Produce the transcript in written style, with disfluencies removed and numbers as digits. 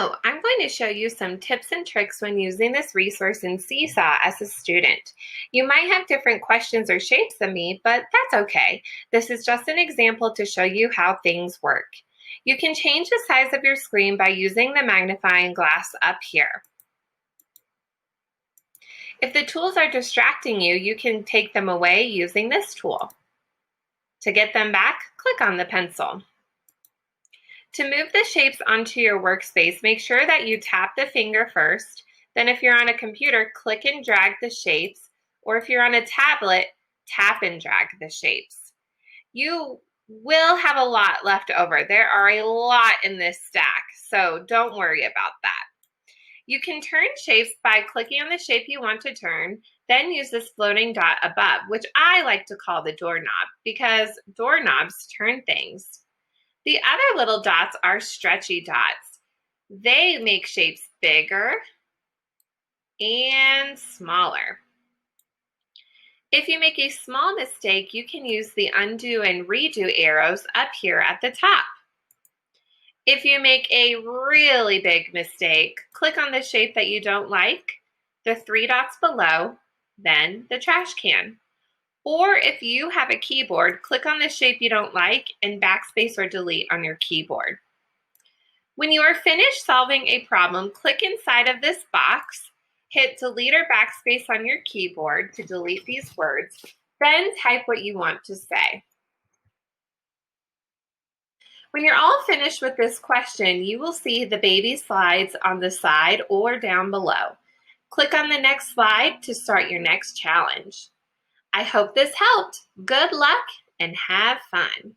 Hello, I'm going to show you some tips and tricks when using this resource in Seesaw as a student. You might have different questions or shapes than me, but that's okay. This is just an example to show you how things work. You can change the size of your screen by using the magnifying glass up here. If the tools are distracting you, you can take them away using this tool. To get them back, click on the pencil. To move the shapes onto your workspace, make sure that you tap the finger first. Then if you're on a computer, click and drag the shapes. Or if you're on a tablet, tap and drag the shapes. You will have a lot left over. There are a lot in this stack, so don't worry about that. You can turn shapes by clicking on the shape you want to turn, then use this floating dot above, which I like to call the doorknob because doorknobs turn things. The other little dots are stretchy dots. They make shapes bigger and smaller. If you make a small mistake, you can use the undo and redo arrows up here at the top. If you make a really big mistake, click on the shape that you don't like, the three dots below, then the trash can. Or if you have a keyboard, click on the shape you don't like and backspace or delete on your keyboard. When you are finished solving a problem, click inside of this box, hit delete or backspace on your keyboard to delete these words, then type what you want to say. When you're all finished with this question, you will see the baby slides on the side or down below. Click on the next slide to start your next challenge. I hope this helped. Good luck and have fun.